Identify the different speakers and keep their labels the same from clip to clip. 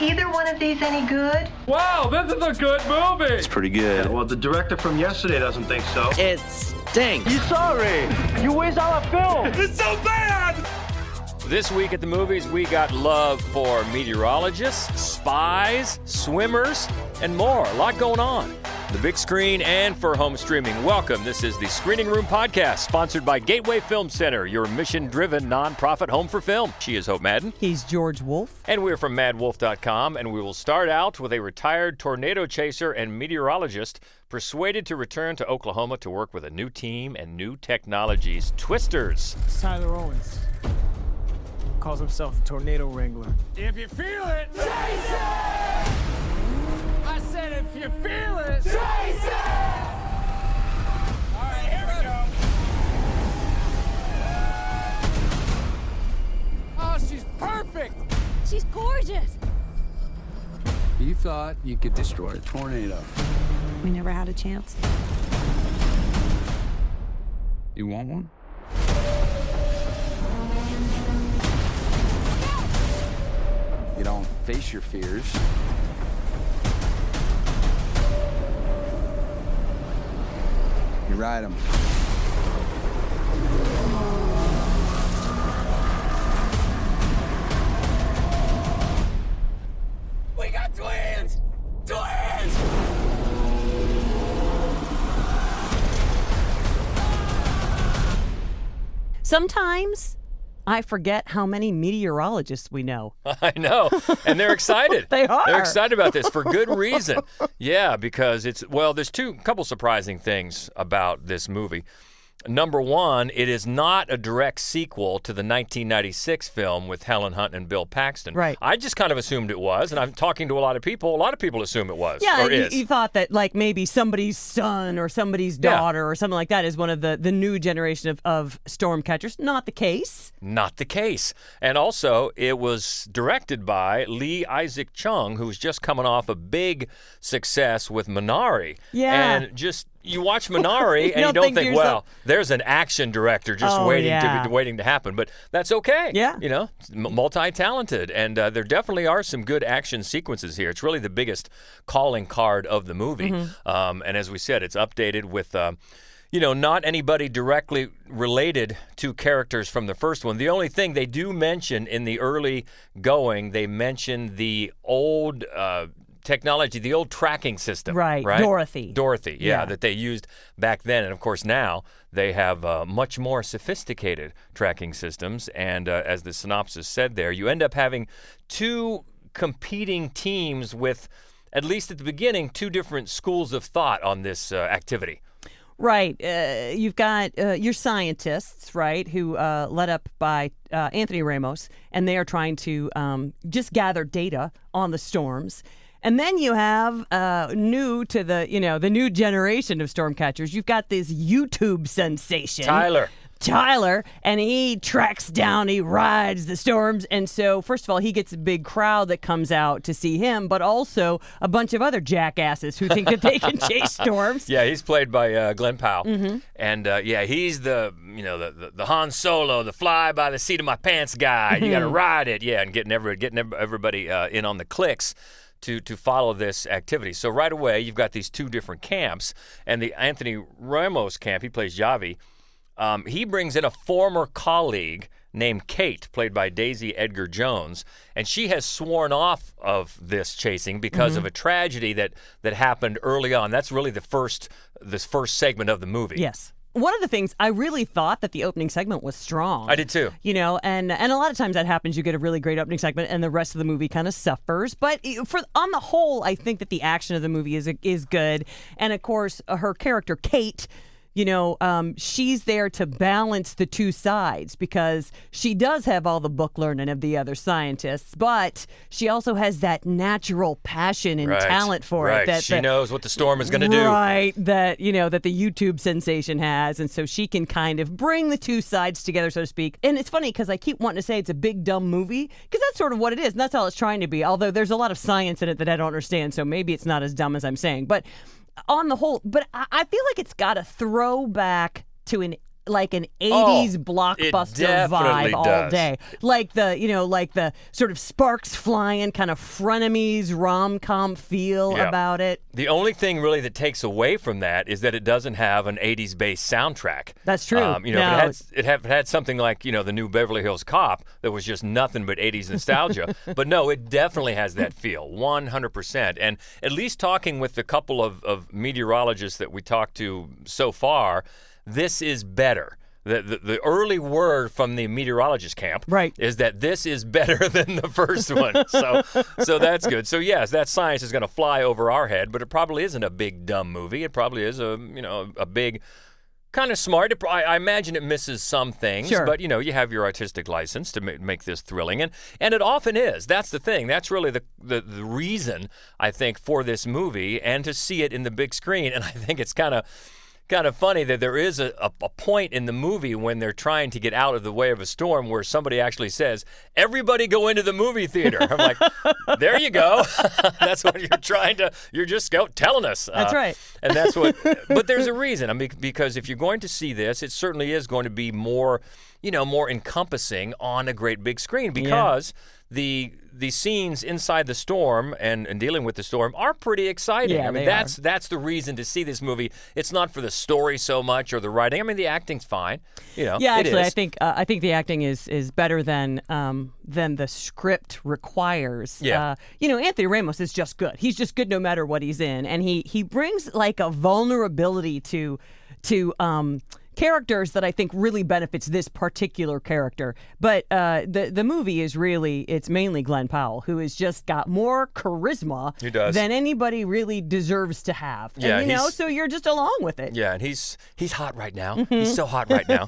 Speaker 1: either one of these any good?
Speaker 2: Wow, this is a good movie.
Speaker 3: It's pretty good.
Speaker 4: Well, the director from yesterday doesn't think so.
Speaker 3: It stinks.
Speaker 4: You sorry? You waste our film.
Speaker 2: It's so bad. This week at the movies, we got love for meteorologists, spies, swimmers, and more. A lot going on. The big screen and for home streaming. Welcome. This is the Screening Room Podcast, sponsored by Gateway Film Center, your mission-driven nonprofit home for film. She is Hope Madden.
Speaker 5: He's George Wolf.
Speaker 2: And we're from madwolf.com, and we will start out with a retired tornado chaser and meteorologist persuaded to return to Oklahoma to work with a new team and new technologies. Twisters.
Speaker 6: It's Tyler Owens. Calls himself a tornado wrangler. If you feel it, chase it! I said if you feel it, chase it! All right, here we go. Oh, she's perfect!
Speaker 7: She's gorgeous.
Speaker 8: You thought you could destroy a tornado.
Speaker 7: We never had a chance.
Speaker 8: You want one? You don't face your fears. You ride them.
Speaker 6: We got twins! Twins!
Speaker 5: Sometimes I forget how many meteorologists we know.
Speaker 2: I know, and they're excited.
Speaker 5: They are.
Speaker 2: They're excited about this for good reason. Yeah, because there's couple surprising things about this movie. Number one, it is not a direct sequel to the 1996 film with Helen Hunt and Bill Paxton.
Speaker 5: Right.
Speaker 2: I just kind of assumed it was, and I'm talking to a lot of people. A lot of people assume it was.
Speaker 5: Yeah,
Speaker 2: or is.
Speaker 5: you thought that like maybe somebody's son or somebody's daughter or something like that is one of the new generation of storm catchers. Not the case.
Speaker 2: Not the case. And also, it was directed by Lee Isaac Chung, who's just coming off a big success with Minari.
Speaker 5: Yeah.
Speaker 2: And just, you watch Minari and you don't think, well, there's an action director just waiting to happen. But that's okay.
Speaker 5: Yeah.
Speaker 2: You know, multi-talented. And there definitely are some good action sequences here. It's really the biggest calling card of the movie. Mm-hmm. And as we said, it's updated with... not anybody directly related to characters from the first one. The only thing they do mention in the early going, they mention the old technology, the old tracking system.
Speaker 5: Right? Dorothy,
Speaker 2: yeah, that they used back then. And, of course, now they have much more sophisticated tracking systems. And as the synopsis said there, you end up having two competing teams with, at least at the beginning, two different schools of thought on this activity.
Speaker 5: Right. You've got your scientists, right, who led up by Anthony Ramos, and they are trying to just gather data on the storms. And then you have new to the new generation of storm catchers. You've got this YouTube sensation, Tyler, and he tracks down, he rides the storms. And so, first of all, he gets a big crowd that comes out to see him, but also a bunch of other jackasses who think that they can chase storms.
Speaker 2: Yeah, he's played by Glenn Powell.
Speaker 5: Mm-hmm.
Speaker 2: And, he's the Han Solo, the fly by the seat of my pants guy. You got to ride it. Yeah, and getting everybody in on the clicks to follow this activity. So right away, you've got these two different camps. And the Anthony Ramos camp, he plays Javi. He brings in a former colleague named Kate, played by Daisy Edgar Jones, and she has sworn off of this chasing because of a tragedy that happened early on. That's really this first segment of the movie.
Speaker 5: Yes. One of the things, I really thought that the opening segment was strong.
Speaker 2: I did too.
Speaker 5: And a lot of times that happens. You get a really great opening segment and the rest of the movie kind of suffers. But on the whole, I think that the action of the movie is good. And of course, her character, Kate, she's there to balance the two sides because she does have all the book learning of the other scientists, but she also has that natural passion and talent for it. That
Speaker 2: she knows what the storm is going to do.
Speaker 5: Right, that the YouTube sensation has, and so she can kind of bring the two sides together, so to speak. And it's funny because I keep wanting to say it's a big, dumb movie because that's sort of what it is, and that's all it's trying to be, although there's a lot of science in it that I don't understand, so maybe it's not as dumb as I'm saying. But on the whole, I feel like it's got a throwback to an like an 80s
Speaker 2: it
Speaker 5: blockbuster
Speaker 2: definitely
Speaker 5: vibe all
Speaker 2: does.
Speaker 5: day. Like the sort of sparks flying kind of frenemies rom-com feel
Speaker 2: Yeah.
Speaker 5: about it.
Speaker 2: The only thing really that takes away from that is that it doesn't have an 80s based soundtrack.
Speaker 5: That's true.
Speaker 2: If it had something like, the new Beverly Hills Cop that was just nothing but 80s nostalgia. But no, it definitely has that feel, 100%. And at least talking with the couple of meteorologists that we talked to so far, this is better. The early word from the meteorologist camp is that this is better than the first one. So that's good. So yes, that science is going to fly over our head, but it probably isn't a big dumb movie. It probably is a big kind of smart. I imagine it misses some things,
Speaker 5: Sure.
Speaker 2: but you have your artistic license to make this thrilling, and it often is. That's the thing. That's really the reason I think for this movie and to see it in the big screen. And I think it's kind of funny that there is a point in the movie when they're trying to get out of the way of a storm where somebody actually says, "Everybody go into the movie theater." I'm like, there you go. That's what you're just telling us.
Speaker 5: That's right.
Speaker 2: And that's what, but there's a reason. I mean, because if you're going to see this, it certainly is going to be more encompassing on a great big screen because the scenes inside the storm and dealing with the storm are pretty exciting.
Speaker 5: Yeah,
Speaker 2: I mean, that's the reason to see this movie. It's not for the story so much or the writing. I mean, the acting's fine.
Speaker 5: Yeah,
Speaker 2: it
Speaker 5: actually,
Speaker 2: is.
Speaker 5: I think the acting is better than the script requires.
Speaker 2: Yeah.
Speaker 5: Anthony Ramos is just good. He's just good no matter what he's in, and he brings like a vulnerability to characters that I think really benefits this particular character. But the movie is it's mainly Glenn Powell, who has just got more charisma than anybody really deserves to have.
Speaker 2: Yeah,
Speaker 5: and, so you're just along with it.
Speaker 2: Yeah, and he's hot right now. He's so hot right now.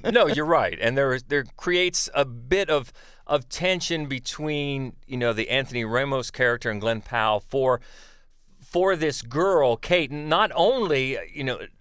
Speaker 2: No, you're right. And there creates a bit of tension between, the Anthony Ramos character and Glenn Powell for this girl, Kate. Not only,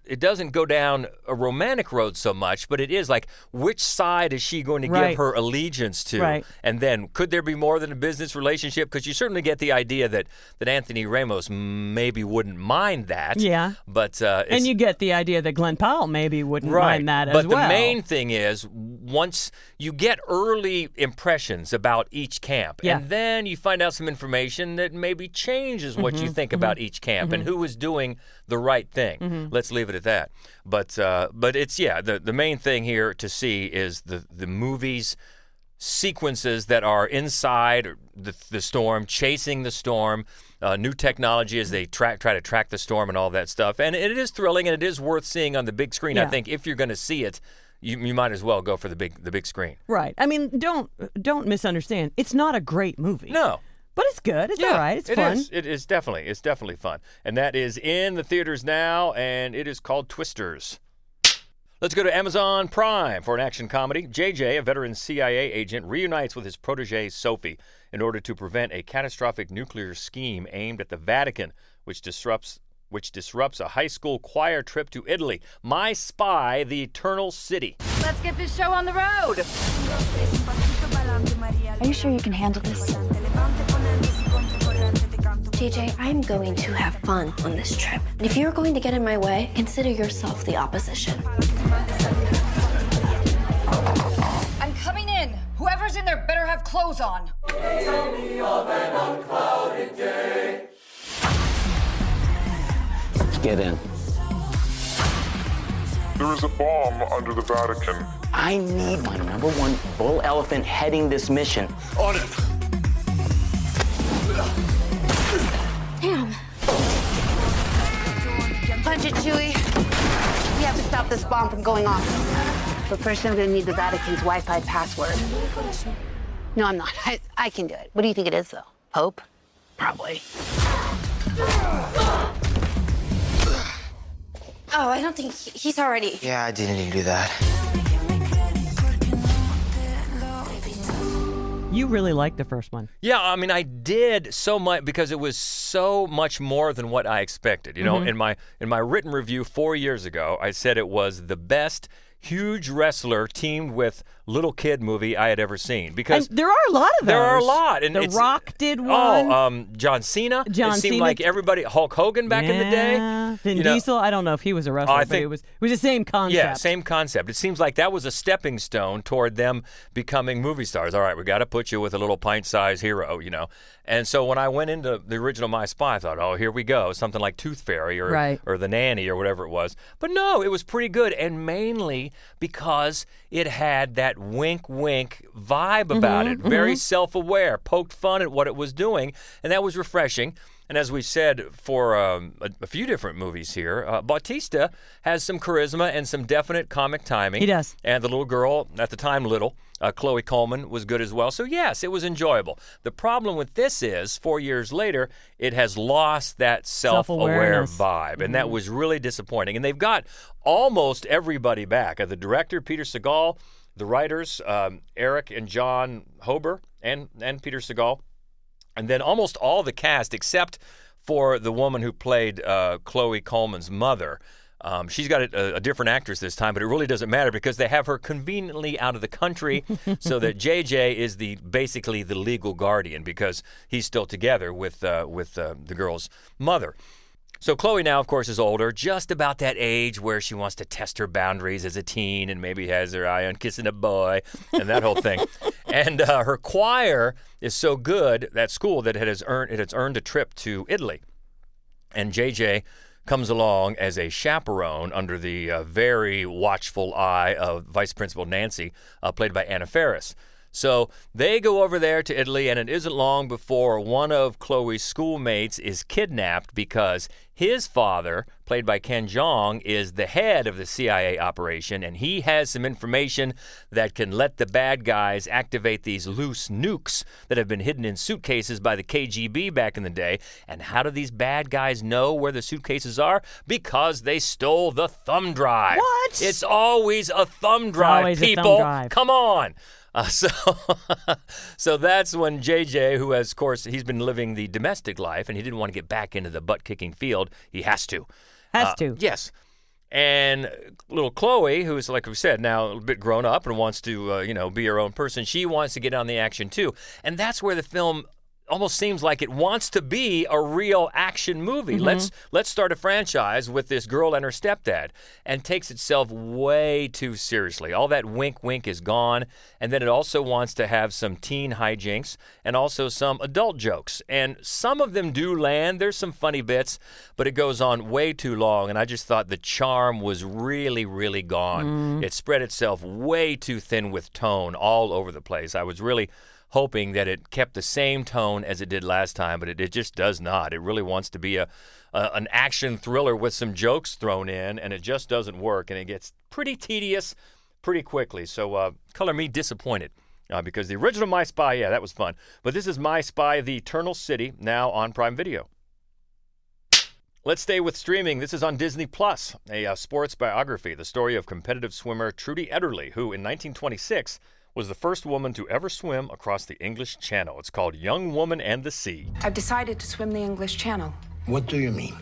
Speaker 2: it doesn't go down a romantic road so much, but it is like, which side is she going to give her allegiance to?
Speaker 5: Right.
Speaker 2: And then, could there be more than a business relationship? Because you certainly get the idea that Anthony Ramos maybe wouldn't mind that.
Speaker 5: Yeah.
Speaker 2: But
Speaker 5: and you get the idea that Glenn Powell maybe wouldn't mind that as
Speaker 2: well.
Speaker 5: well.
Speaker 2: But the main thing is, once you get early impressions about each camp, and then you find out some information that maybe changes what you think about each camp and who is doing the right thing. Let's leave it at that. But it's the main thing here to see is the movie's sequences that are inside the storm, chasing the storm, new technology as they try to track the storm and all that stuff. And it is thrilling and it is worth seeing on the big screen. I think if you're going to see it, you might as well go for the big screen.
Speaker 5: Right. I mean, don't misunderstand. It's not a great movie.
Speaker 2: No.
Speaker 5: But it's good. It's all right. It's fun.
Speaker 2: It is definitely fun. And that is in the theaters now, and it is called Twisters. Let's go to Amazon Prime for an action comedy. JJ, a veteran CIA agent, reunites with his protege Sophie in order to prevent a catastrophic nuclear scheme aimed at the Vatican, which disrupts a high school choir trip to Italy. My Spy, the Eternal City.
Speaker 3: Let's get this show on the road.
Speaker 9: Are you sure you can handle this? JJ, I'm going to have fun on this trip. And if you're going to get in my way, consider yourself the opposition.
Speaker 3: I'm coming in. Whoever's in there better have clothes on.
Speaker 10: Get in.
Speaker 11: There is a bomb under the Vatican.
Speaker 10: I need my #1 bull elephant heading this mission.
Speaker 11: On it!
Speaker 9: Damn.
Speaker 12: Punch it, Chewie. We have to stop this bomb from going off. But first, I'm gonna need the Vatican's Wi-Fi password. No, I'm not. I can do it. What do you think it is, though? Pope? Probably.
Speaker 9: Oh, I don't think he's already.
Speaker 10: Yeah, I didn't even do that.
Speaker 5: You really liked the first one.
Speaker 2: Yeah, I mean, I did so much because it was so much more than what I expected. In my written review 4 years ago, I said it was the best huge wrestler teamed with little kid movie I had ever seen. Because
Speaker 5: and there are a lot of those.
Speaker 2: There are a lot. And
Speaker 5: The Rock did one.
Speaker 2: John Cena.
Speaker 5: John
Speaker 2: it seemed
Speaker 5: Cena.
Speaker 2: like everybody, Hulk Hogan back in the day.
Speaker 5: Vin Diesel, I don't know if he was a wrestler, but it was the same concept.
Speaker 2: Yeah, same concept. It seems like that was a stepping stone toward them becoming movie stars. All right, we got to put you with a little pint-sized hero, And so when I went into the original My Spy, I thought, oh, here we go, something like Tooth Fairy or The Nanny or whatever it was. But no, it was pretty good, and mainly because it had that wink-wink vibe about it. Very self-aware, poked fun at what it was doing, and that was refreshing. And as we've said for a few different movies here, Bautista has some charisma and some definite comic timing.
Speaker 5: He does.
Speaker 2: And the little girl, at the time little, Chloe Coleman, was good as well. So yes, it was enjoyable. The problem with this is, 4 years later, it has lost that self-aware vibe. And that was really disappointing. And they've got almost everybody back. The director, Peter Segal, the writers, Eric and John Hober, and Peter Segal. And then almost all the cast, except for the woman who played Chloe Coleman's mother. She's got a different actress this time, but it really doesn't matter because they have her conveniently out of the country so that JJ is basically the legal guardian because he's still together with the girl's mother. So Chloe now, of course, is older, just about that age where she wants to test her boundaries as a teen and maybe has her eye on kissing a boy and that whole thing. And her choir is so good at school that it has earned a trip to Italy. And JJ comes along as a chaperone under the very watchful eye of Vice Principal Nancy, played by Anna Faris. So they go over there to Italy, and it isn't long before one of Chloe's schoolmates is kidnapped because his father, played by Ken Jeong, is the head of the CIA operation, and he has some information that can let the bad guys activate these loose nukes that have been hidden in suitcases by the KGB back in the day. And how do these bad guys know where the suitcases are? Because they stole the thumb drive.
Speaker 5: What?
Speaker 2: It's always a thumb drive, people. Come on. So that's when JJ, who has, of course, he's been living the domestic life and he didn't want to get back into the butt-kicking field. He has to. Yes. And little Chloe, who is, like we said, now a bit grown up and wants to, be her own person, she wants to get on the action too. And that's where the film almost seems like it wants to be a real action movie. Let's start a franchise with this girl and her stepdad, and takes itself way too seriously. All that wink is gone, and then it also wants to have some teen hijinks and also some adult jokes. And some of them do land. There's some funny bits, but it goes on way too long, and I just thought the charm was really, really gone. It spread itself way too thin with tone all over the place. I was really hoping that it kept the same tone as it did last time, but it just does not. It really wants to be an action thriller with some jokes thrown in, and it just doesn't work, and it gets pretty tedious pretty quickly. So color me disappointed because the original My Spy, yeah, that was fun. But this is My Spy, The Eternal City, now on Prime Video. Let's stay with streaming. This is on Disney+, a sports biography, the story of competitive swimmer Trudy Ederle, who in 1926 was the first woman to ever swim across the English Channel. It's called Young Woman and the Sea.
Speaker 13: I've decided to swim the English Channel.
Speaker 14: What do you mean?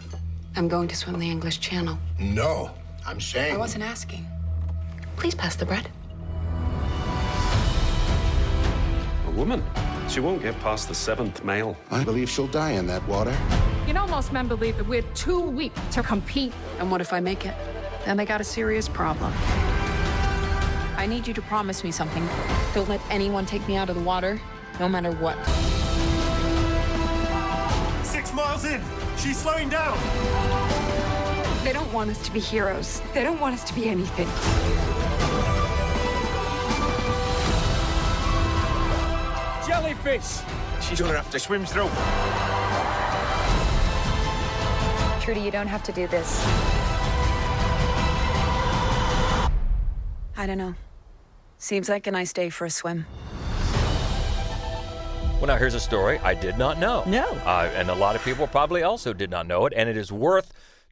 Speaker 13: I'm going to swim the English Channel.
Speaker 14: No, I'm saying...
Speaker 13: I wasn't asking. Please pass the bread.
Speaker 15: A woman? She won't get past the 7th male.
Speaker 14: I believe she'll die in that water.
Speaker 16: You know, most men believe that we're too weak to compete.
Speaker 13: And what if I make it? Then they got a serious problem. I need you to promise me something. Don't let anyone take me out of the water, no matter what.
Speaker 4: 6 miles in. She's slowing down.
Speaker 13: They don't want us to be heroes. They don't want us to be anything.
Speaker 4: Jellyfish. She's gonna have to swim through.
Speaker 3: Trudy, you don't have to do this.
Speaker 13: I don't know. Seems like a nice day for a swim.
Speaker 2: Well, now here's a story I did not know.
Speaker 5: No.
Speaker 2: And a lot of people probably also did not know it, and it is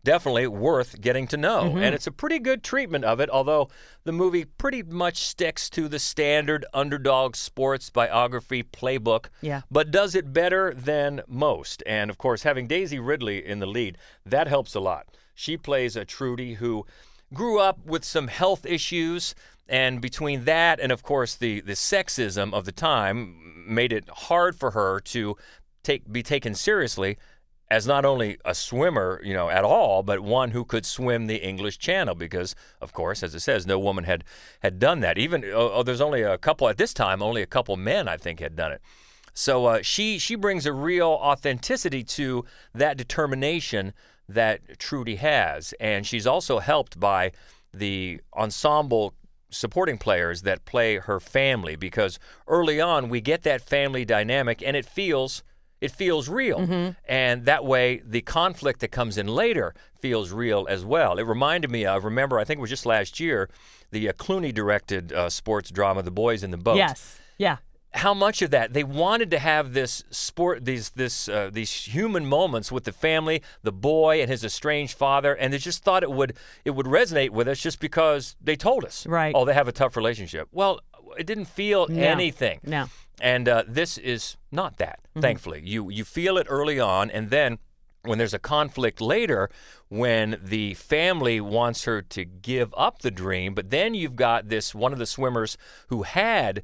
Speaker 2: definitely worth getting to know. And it's a pretty good treatment of it, although the movie pretty much sticks to the standard underdog sports biography playbook, but does it better than most. And, of course, having Daisy Ridley in the lead, that helps a lot. She plays a Trudy who grew up with some health issues, and between that and, of course, the sexism of the time made it hard for her to be taken seriously as not only a swimmer, at all, but one who could swim the English Channel because, of course, as it says, no woman had done that. Even there's only a couple at this time, only a couple men, I think, had done it. So she brings a real authenticity to that determination that Trudy has. And she's also helped by the ensemble supporting players that play her family because early on we get that family dynamic and it feels real. And that way the conflict that comes in later feels real as well. It reminded me of, I think it was just last year, the Clooney-directed sports drama, The Boys in the Boat.
Speaker 5: Yes, yeah.
Speaker 2: How much of that they wanted to have this these human moments with the family, the boy and his estranged father, and they just thought it would resonate with us just because they told us.
Speaker 5: Right.
Speaker 2: Oh, they have a tough relationship. Well, it didn't feel anything.
Speaker 5: No.
Speaker 2: And this is not that. Thankfully, you feel it early on, and then when there's a conflict later, when the family wants her to give up the dream, but then you've got one of the swimmers who had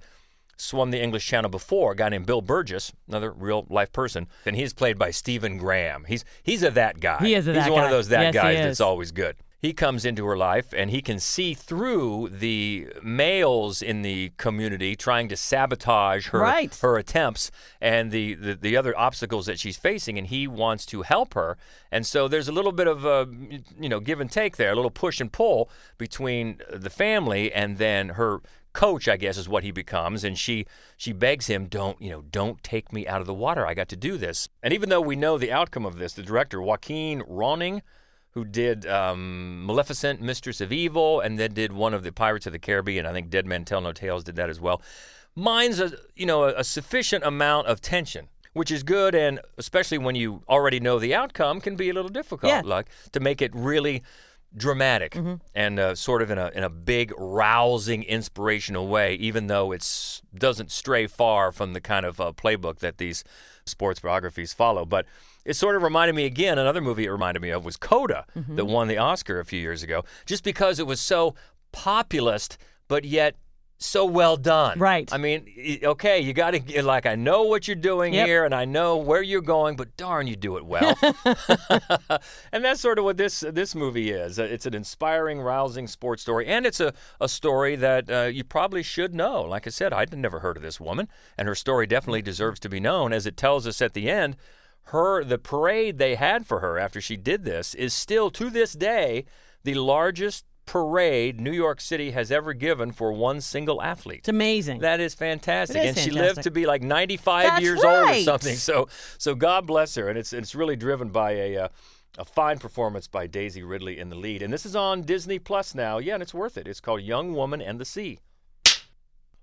Speaker 2: swum the English Channel before, a guy named Bill Burgess, another real-life person, and he's played by Stephen Graham. He's a that guy.
Speaker 5: He is a that guy.
Speaker 2: He's one of those
Speaker 5: Yes,
Speaker 2: guys
Speaker 5: he
Speaker 2: that's
Speaker 5: is.
Speaker 2: always good. He comes into her life, and he can see through the males in the community trying to sabotage her attempts and the other obstacles that she's facing, and he wants to help her. And so there's a little bit of give and take there, a little push and pull between the family and then her coach, I guess, is what he becomes, and she begs him, don't take me out of the water. I got to do this. And even though we know the outcome of this, the director, Joaquin Ronning, who did Maleficent, Mistress of Evil, and then did one of the Pirates of the Caribbean, I think Dead Men Tell No Tales did that as well, mine's a sufficient amount of tension, which is good, and especially when you already know the outcome, can be a little difficult, like to make it really dramatic and sort of in a big, rousing, inspirational way, even though it doesn't stray far from the kind of playbook that these sports biographies follow. But it sort of reminded me again, another movie it reminded me of was Coda, that won the Oscar a few years ago, just because it was so populist, but yet so well done.
Speaker 5: Right.
Speaker 2: I mean, okay, you got to, I know what you're doing here, and I know where you're going, but darn, you do it well. And that's sort of what this movie is. It's an inspiring, rousing sports story, and it's a story that you probably should know. Like I said, I'd never heard of this woman, and her story definitely deserves to be known, as it tells us at the end, the parade they had for her after she did this is still, to this day, the largest parade New York City has ever given for one single athlete.
Speaker 5: It's amazing.
Speaker 2: That is fantastic.
Speaker 5: It is
Speaker 2: and she
Speaker 5: fantastic.
Speaker 2: lived to be 95
Speaker 5: That's
Speaker 2: years old or
Speaker 5: right.
Speaker 2: something. So God bless her. And it's really driven by a fine performance by Daisy Ridley in the lead. And this is on Disney Plus now. Yeah, and it's worth it. It's called Young Woman and the Sea.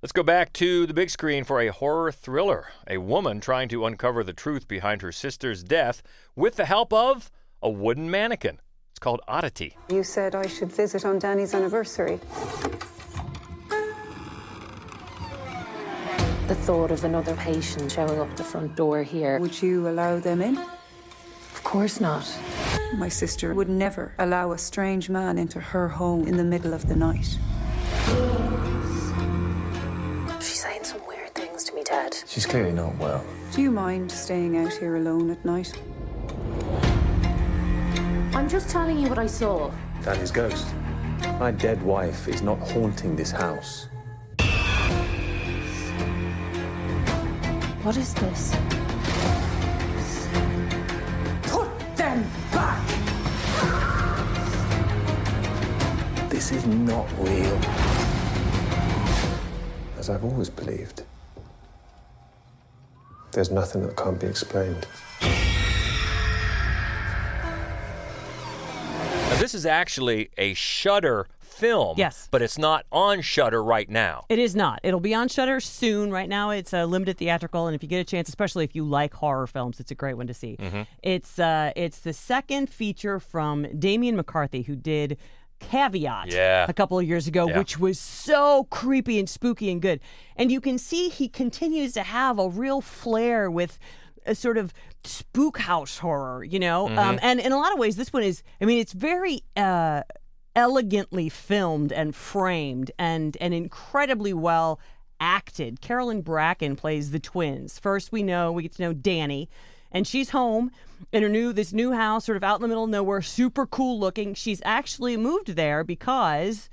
Speaker 2: Let's go back to the big screen for a horror thriller. A woman trying to uncover the truth behind her sister's death with the help of a wooden mannequin. It's called Oddity.
Speaker 17: You said I should visit on Danny's anniversary.
Speaker 18: The thought of another patient showing up at the front door here.
Speaker 17: Would you allow them in?
Speaker 18: Of course not.
Speaker 17: My sister would never allow a strange man into her home in the middle of the night.
Speaker 18: She's saying some weird things to me, Dad.
Speaker 8: She's clearly not well.
Speaker 17: Do you mind staying out here alone at night?
Speaker 18: I'm just telling you what I saw.
Speaker 8: Danny's ghost. My dead wife is not haunting this house.
Speaker 18: What is this?
Speaker 17: Put them back!
Speaker 8: This is not real. As I've always believed, there's nothing that can't be explained.
Speaker 2: Now, this is actually a Shudder film.
Speaker 5: Yes.
Speaker 2: But it's not on Shudder right now.
Speaker 5: It is not. It'll be on Shudder soon. Right now, it's a limited theatrical, and if you get a chance, especially if you like horror films, it's a great one to see. It's the second feature from Damien McCarthy, who did Caveat a couple of years ago, which was so creepy and spooky and good. And you can see he continues to have a real flair with a sort of spook house horror, and in a lot of ways, this one is, it's very elegantly filmed and framed and incredibly well acted. Carolyn Bracken plays the twins. First, we get to know Danny, and she's home in this new house, sort of out in the middle of nowhere, super cool looking. She's actually moved there because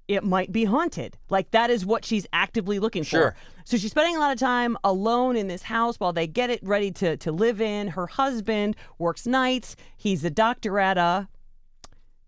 Speaker 5: it might be haunted. Like, that is what she's actively looking for. So she's spending a lot of time alone in this house while they get it ready to live in. Her husband works nights. He's a doctor at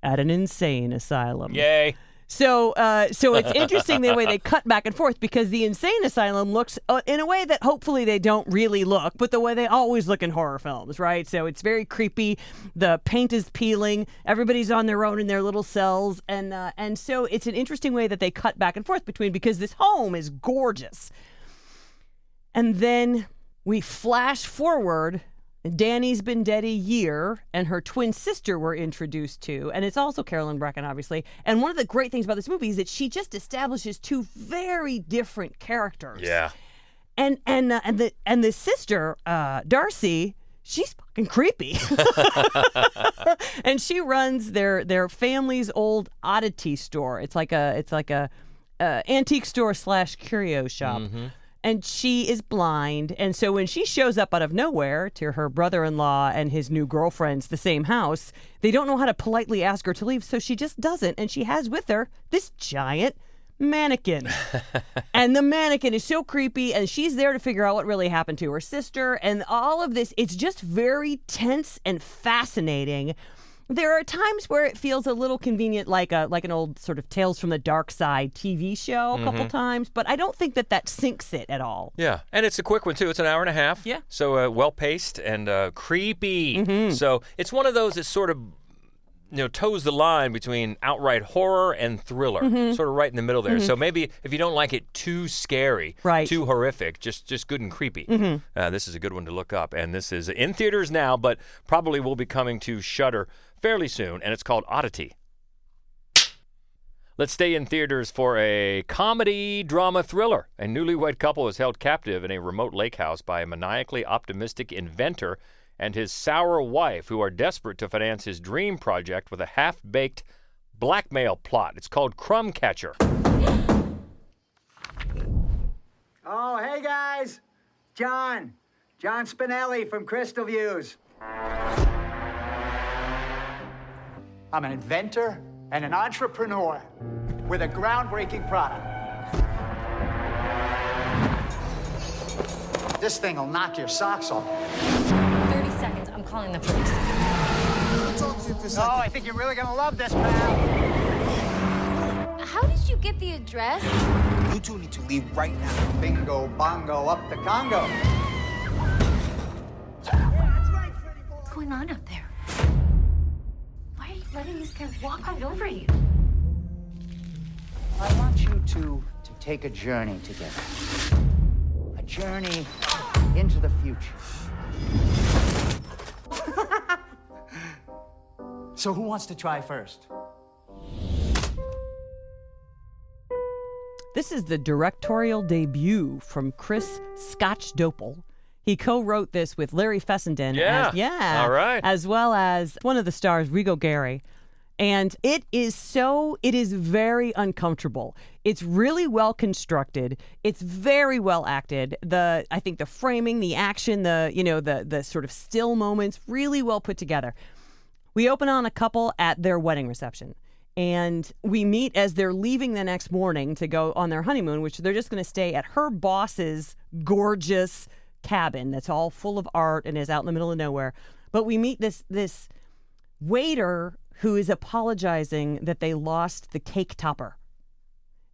Speaker 5: an insane asylum.
Speaker 2: Yay.
Speaker 5: So it's interesting the way they cut back and forth, because the insane asylum looks in a way that hopefully they don't really look, but the way they always look in horror films, right? So it's very creepy. The paint is peeling. Everybody's on their own in their little cells, and so it's an interesting way that they cut back and forth between, because this home is gorgeous. And then we flash forward. Danny's been dead a year, and her twin sister we're introduced to, and it's also Carolyn Bracken, obviously. And one of the great things about this movie is that she just establishes two very different characters.
Speaker 2: Yeah.
Speaker 5: And the sister, Darcy, she's fucking creepy. And she runs their family's old Oddity store. It's like a antique store / curio shop. Mm-hmm. And she is blind. And so when she shows up out of nowhere to her brother-in-law and his new girlfriend's the same house, they don't know how to politely ask her to leave, so she just doesn't. And she has with her this giant mannequin. And the mannequin is so creepy, and she's there to figure out what really happened to her sister. And all of this, it's just very tense and fascinating. There are times where it feels a little convenient, like an old sort of Tales from the Dark Side TV show a couple times, but I don't think that sinks it at all.
Speaker 2: Yeah, and it's a quick one, too. It's an hour and a half.
Speaker 5: Yeah.
Speaker 2: So well-paced and creepy. Mm-hmm. So it's one of those that sort of toes the line between outright horror and thriller, sort of right in the middle there. So maybe if you don't like it too scary, too horrific, just good and creepy, this is a good one to look up. And this is in theaters now, but probably will be coming to Shudder fairly soon, and it's called Oddity. Let's stay in theaters for a comedy drama thriller. A newlywed couple is held captive in a remote lake house by a maniacally optimistic inventor and his sour wife, who are desperate to finance his dream project with a half-baked blackmail plot. It's called Crumb Catcher.
Speaker 19: Oh, hey guys. John Spinelli from Crystal Views. I'm an inventor and an entrepreneur with a groundbreaking product. This thing will knock your socks off.
Speaker 20: 30 seconds. I'm calling the police.
Speaker 19: Oh, I think you're really gonna love this, pal.
Speaker 20: How did you get the address?
Speaker 19: You two need to leave right now. Bingo, bongo, up the Congo.
Speaker 20: What's going on up there? Why are you letting this guy walk right over you?
Speaker 19: I want you to take a journey together. A journey into the future. So who wants to try first?
Speaker 5: This is the directorial debut from Chris Scotch-Dople. He co-wrote this with Larry Fessenden.
Speaker 2: All right.
Speaker 5: As well as one of the stars, Rigo Gary. And it is very uncomfortable. It's really well constructed. It's very well acted. I think the framing, the action, the sort of still moments, really well put together. We open on a couple at their wedding reception. And we meet as they're leaving the next morning to go on their honeymoon, which they're just going to stay at her boss's gorgeous cabin that's all full of art and is out in the middle of nowhere. But we meet this waiter who is apologizing that they lost the cake topper.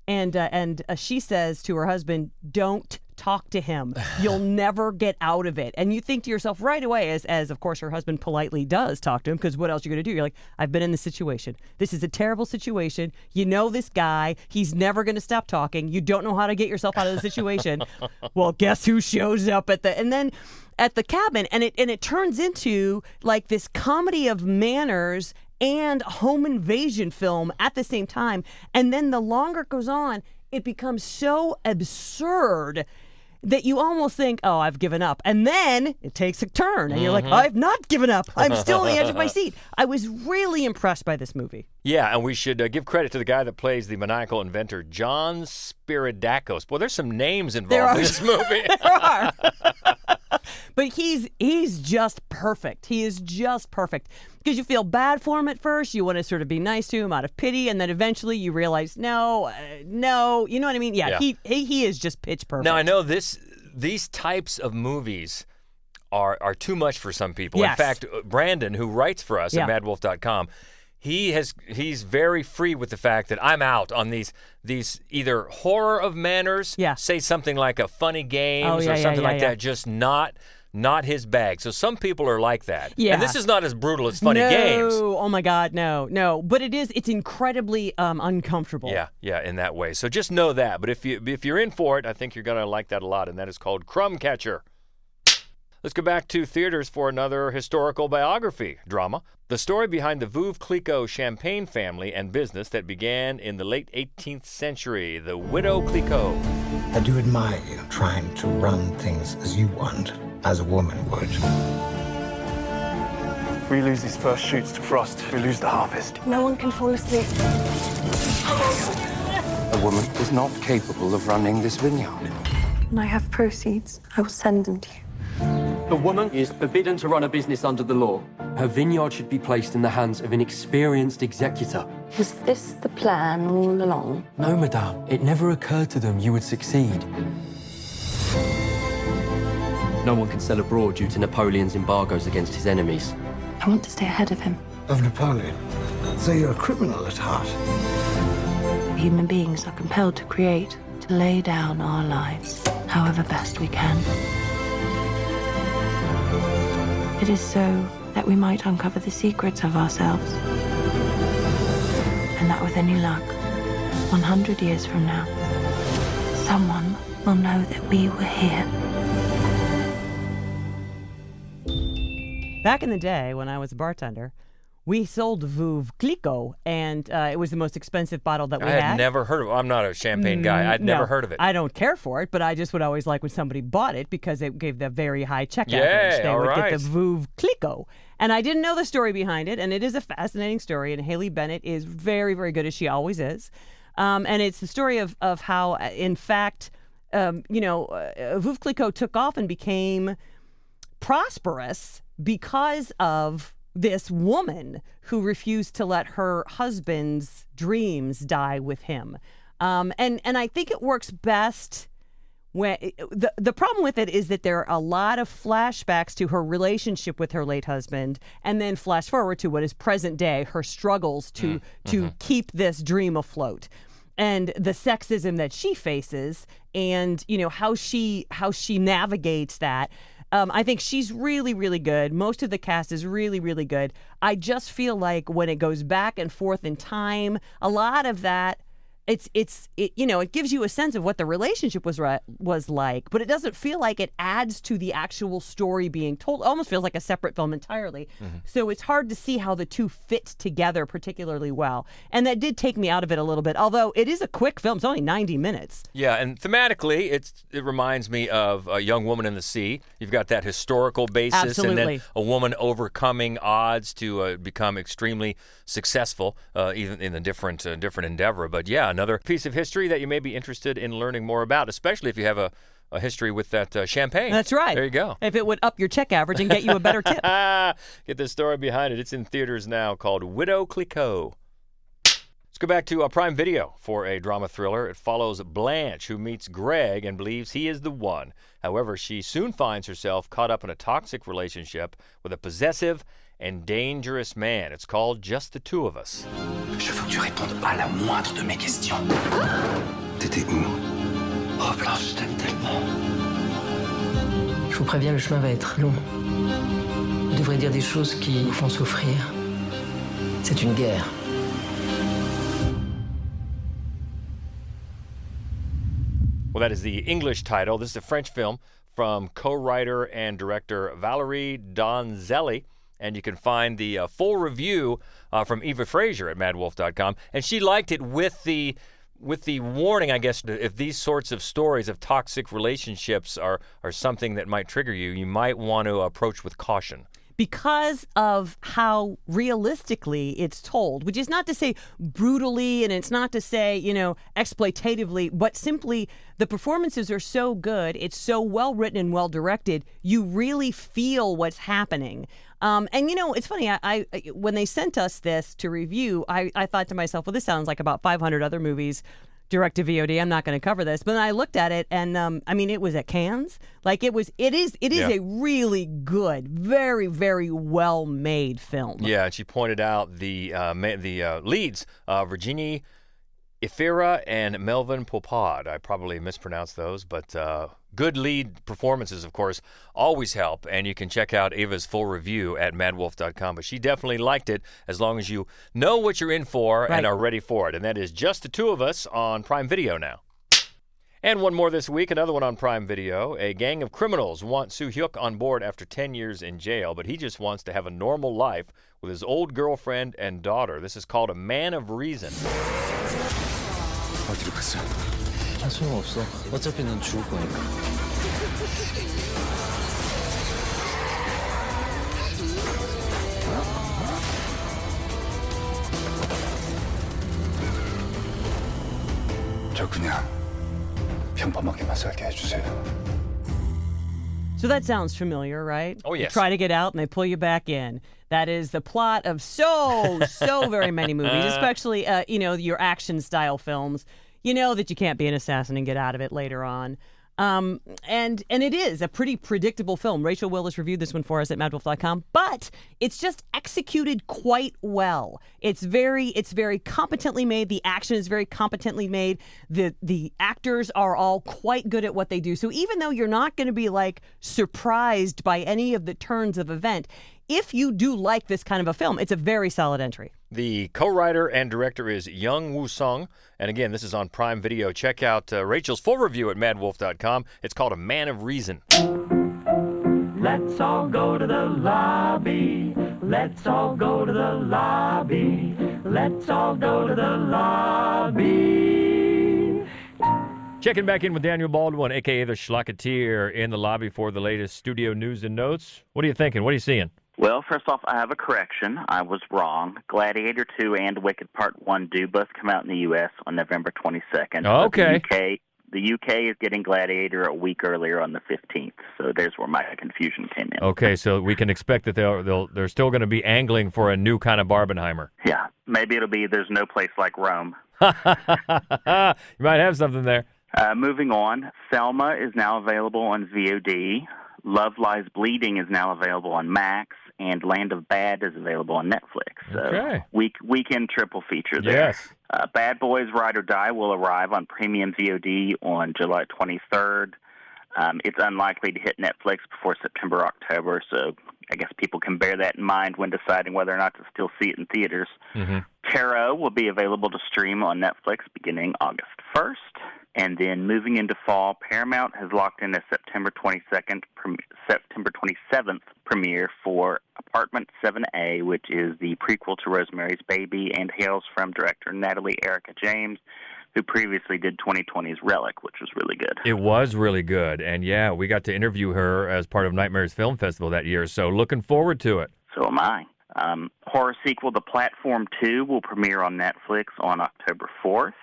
Speaker 5: And she says to her husband, "Don't talk to him. You'll never get out of it." And you think to yourself right away, as of course her husband politely does talk to him, because what else are you going to do? You're like, I've been in this situation. This is a terrible situation. You know this guy. He's never going to stop talking. You don't know how to get yourself out of the situation. Well, guess who shows up at the cabin? And it turns into like this comedy of manners and home invasion film at the same time. And then the longer it goes on, it becomes so absurd that you almost think, oh, I've given up. And then it takes a turn, and you're like, I've not given up. I'm still on the edge of my seat. I was really impressed by this movie.
Speaker 2: Yeah, and we should give credit to the guy that plays the maniacal inventor, John Spiridakos. Boy, there's some names involved in this movie.
Speaker 5: There are. But he's just perfect. He is just perfect. Because you feel bad for him at first. You want to sort of be nice to him out of pity. And then eventually you realize, no. You know what I mean? Yeah. He is just pitch perfect.
Speaker 2: Now, I know these types of movies are too much for some people.
Speaker 5: Yes.
Speaker 2: In fact, Brandon, who writes for us at madwolf.com, he's very free with the fact that I'm out on these either horror of manners, say something like a Funny Games or something like that, just not his bag. So some people are like that.
Speaker 5: Yeah.
Speaker 2: And this is not as brutal as Funny Games.
Speaker 5: Oh my God, no. But it's incredibly uncomfortable.
Speaker 2: Yeah, in that way. So just know that. But if you're in for it, I think you're gonna like that a lot, and that is called Crumb Catcher. Let's go back to theaters for another historical biography drama. The story behind the Veuve Clicquot champagne family and business that began in the late 18th century, the Widow Clicquot.
Speaker 14: I do admire you trying to run things as you want, as a woman would.
Speaker 6: If we lose these first shoots to frost, we lose the harvest.
Speaker 7: No one can fall asleep.
Speaker 21: A woman is not capable of running this vineyard.
Speaker 7: When I have proceeds, I will send them to you.
Speaker 22: A woman is forbidden to run a business under the law. Her vineyard should be placed in the hands of an experienced executor.
Speaker 7: Was this the plan all along?
Speaker 22: No, madame. It never occurred to them you would succeed. No one can sell abroad due to Napoleon's embargoes against his enemies.
Speaker 7: I want to stay ahead of him.
Speaker 14: Of Napoleon? So you're a criminal at heart?
Speaker 7: Human beings are compelled to create, to lay down our lives, however best we can. It is so that we might uncover the secrets of ourselves. And that with any luck, 100 years from now, someone will know that we were here.
Speaker 5: Back in the day when I was a bartender, we sold Veuve Clicquot, and it was the most expensive bottle that we had.
Speaker 2: I had never heard of it. I'm not a champagne guy. I'd never heard of it.
Speaker 5: I don't care for it, but I just would always like when somebody bought it because it gave the very high check average. They would get the Veuve Clicquot. And I didn't know the story behind it, and it is a fascinating story, and Haley Bennett is very, very good, as she always is. And it's the story of how, in fact, Veuve Clicquot took off and became prosperous because of this woman who refused to let her husband's dreams die with him. And I think it works best when the problem with it is that there are a lot of flashbacks to her relationship with her late husband, and then flash forward to what is present day, her struggles to keep this dream afloat. And the sexism that she faces, and how she navigates that. I think she's really, really good. Most of the cast is really, really good. I just feel like when it goes back and forth in time, a lot of that, it gives you a sense of what the relationship was like, but it doesn't feel like it adds to the actual story being told. It almost feels like a separate film entirely. So it's hard to see how the two fit together particularly well. And that did take me out of it a little bit, although it is a quick film. It's only 90 minutes.
Speaker 2: Yeah, and thematically, it reminds me of A Young Woman in the Sea. You've got that historical basis,
Speaker 5: Absolutely.
Speaker 2: and then a woman overcoming odds to become extremely successful, even in a different endeavor. But yeah, another piece of history that you may be interested in learning more about, especially if you have a history with that champagne.
Speaker 5: That's right.
Speaker 2: There you go.
Speaker 5: If it would up your check average and get you a better tip.
Speaker 2: Get the story behind it. It's in theaters now, called Widow Clicquot. Let's go back to Prime Video for a drama thriller. It follows Blanche, who meets Greg and believes he is the one. However, she soon finds herself caught up in a toxic relationship with a possessive and dangerous man. It's called Just the Two of Us.
Speaker 23: Je veux que tu répondes à la moindre de mes questions. T'étais où? Oh Blanche, je t'aime tellement.
Speaker 18: Je vous préviens, le chemin va être long. Vous devrez dire des choses qui vous font souffrir. C'est une guerre.
Speaker 2: Well, that is the English title. This is a French film from co-writer and director Valerie Donzelli. And you can find the full review from Eva Frazier at madwolf.com. And she liked it with the with the warning, I guess, if these sorts of stories of toxic relationships are something that might trigger you, you might want to approach with caution.
Speaker 5: Because of how realistically it's told, which is not to say brutally, and it's not to say, exploitatively, but simply the performances are so good, it's so well written and well directed, you really feel what's happening. And it's funny, I when they sent us this to review, I thought to myself, well, this sounds like about 500 other movies direct to VOD. I'm not going to cover this, but then I looked at it, and it was at Cannes. Like it is a really good, very, very well made film.
Speaker 2: Yeah, and she pointed out the leads, Virginie Efira and Melvin Popad. I probably mispronounced those, but good lead performances, of course, always help. And you can check out Ava's full review at madwolf.com. But she definitely liked it, as long as you know what you're in for and are ready for it. And that is Just the Two of Us on Prime Video now. And one more this week, another one on Prime Video. A gang of criminals want Soo-hyuk on board after 10 years in jail, but he just wants to have a normal life with his old girlfriend and daughter. This is called A Man of Reason.
Speaker 23: 어디로 갔어? 아, 소용없어. 어차피 넌 죽을 거니까. 저 그냥 평범하게만 살게 해주세요.
Speaker 5: So that sounds familiar, right?
Speaker 2: Oh, yes.
Speaker 5: You try to get out and they pull you back in. That is the plot of so very many movies, especially, your action-style films. You know that you can't be an assassin and get out of it later on. And it is a pretty predictable film. Rachel Willis reviewed this one for us at madwolf.com, but it's just executed quite well. It's very competently made. The action is very competently made. The actors are all quite good at what they do. So even though you're not going to be surprised by any of the turns of event, if you do like this kind of a film, it's a very solid entry.
Speaker 2: The co-writer and director is Young Woo-sung. And again, this is on Prime Video. Check out Rachel's full review at madwolf.com. It's called A Man of Reason.
Speaker 1: Let's all go to the lobby. Let's all go to the lobby. Let's all go to the lobby.
Speaker 2: Checking back in with Daniel Baldwin, a.k.a. the Schlocketeer, in the lobby for the latest studio news and notes. What are you thinking? What are you seeing?
Speaker 11: Well, first off, I have a correction. I was wrong. Gladiator 2 and Wicked Part 1 do both come out in the U.S. on November 22nd.
Speaker 2: Okay.
Speaker 11: The UK is getting Gladiator a week earlier on the 15th, so there's where my confusion came in.
Speaker 2: Okay, so we can expect that they're still going to be angling for a new kind of Barbenheimer.
Speaker 11: Yeah, maybe it'll be There's No Place Like Rome.
Speaker 2: You might have something there.
Speaker 11: Moving on, Selma is now available on VOD. Love Lies Bleeding is now available on Max, and Land of Bad is available on Netflix. So
Speaker 2: okay.
Speaker 11: Weekend triple feature there.
Speaker 2: Yes.
Speaker 11: Bad Boys Ride or Die will arrive on premium VOD on July 23rd. It's unlikely to hit Netflix before September, October, so I guess people can bear that in mind when deciding whether or not to still see it in theaters.
Speaker 2: Mm-hmm.
Speaker 11: Tarot will be available to stream on Netflix beginning August 1st. And then moving into fall, Paramount has locked in a September 27th premiere for Apartment 7A, which is the prequel to Rosemary's Baby and hails from director Natalie Erica James, who previously did 2020's Relic, which was really good.
Speaker 2: It was really good. And yeah, we got to interview her as part of Nightmares Film Festival that year, so looking forward to it.
Speaker 11: So am I. Horror sequel The Platform 2 will premiere on Netflix on October 4th.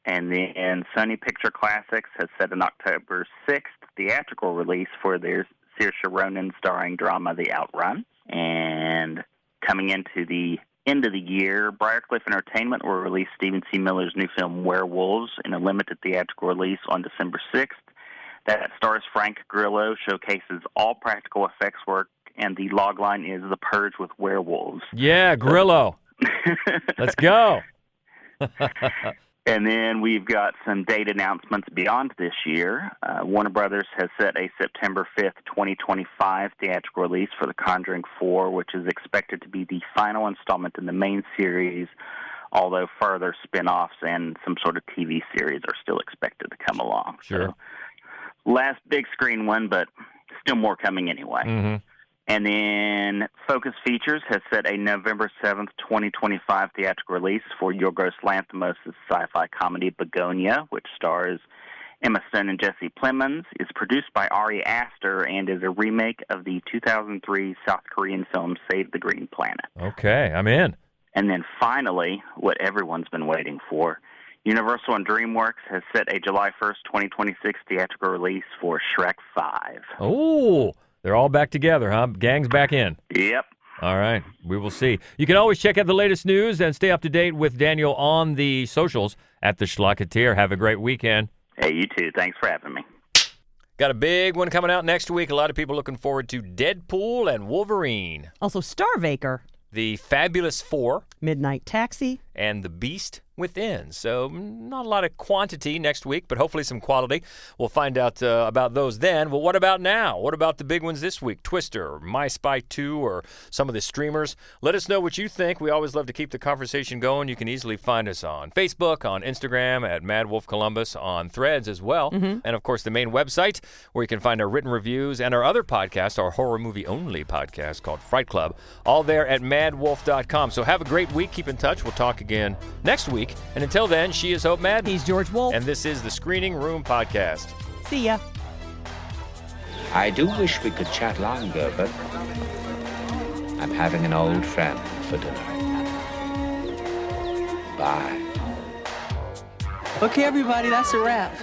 Speaker 11: And then Sony Picture Classics has set an October 6th theatrical release for their Saoirse Ronan starring drama The Outrun. And coming into the end of the year, Briarcliff Entertainment will release Stephen C. Miller's new film Werewolves in a limited theatrical release on December 6th. That stars Frank Grillo, showcases all practical effects work, and the logline is The Purge with Werewolves.
Speaker 2: Yeah, Grillo. Let's go.
Speaker 11: And then we've got some date announcements beyond this year. Warner Brothers has set a September 5th, 2025 theatrical release for The Conjuring 4, which is expected to be the final installment in the main series, although further spin-offs and some sort of TV series are still expected to come along.
Speaker 2: Sure.
Speaker 11: So, last big screen one, but still more coming anyway.
Speaker 2: Mm-hmm.
Speaker 11: And then Focus Features has set a November 7th, 2025 theatrical release for Yorgos Lanthimos' sci-fi comedy Begonia, which stars Emma Stone and Jesse Plemons, is produced by Ari Aster, and is a remake of the 2003 South Korean film Save the Green Planet.
Speaker 2: Okay, I'm in.
Speaker 11: And then finally, what everyone's been waiting for, Universal and DreamWorks has set a July 1st, 2026 theatrical release for Shrek 5.
Speaker 2: Oh, they're all back together, huh? Gang's back in.
Speaker 11: Yep.
Speaker 2: All right, we will see. You can always check out the latest news and stay up to date with Daniel on the socials at the Schlocketeer. Have a great weekend.
Speaker 11: Hey, you too. Thanks for having me.
Speaker 2: Got a big one coming out next week. A lot of people looking forward to Deadpool and Wolverine.
Speaker 5: Also, Starvaker.
Speaker 2: The Fabulous Four.
Speaker 5: Midnight Taxi.
Speaker 2: And The Beast Within. So not a lot of quantity next week, but hopefully some quality. We'll find out about those then. Well, what about now? What about the big ones this week? Twister, or My Spy 2, or some of the streamers? Let us know what you think. We always love to keep the conversation going. You can easily find us on Facebook, on Instagram, at Mad Wolf Columbus, on Threads as well. And, of course, the main website where you can find our written reviews and our other podcast, our horror movie-only podcast called Fright Club, all there at madwolf.com. So have a great week. Keep in touch. We'll talk again next week. And until then, she is Hope Madden.
Speaker 5: He's George Wolf.
Speaker 2: And this is the Screening Room Podcast.
Speaker 5: See ya.
Speaker 9: I do wish we could chat longer, but I'm having an old friend for dinner. Bye.
Speaker 10: Okay, everybody, that's a wrap.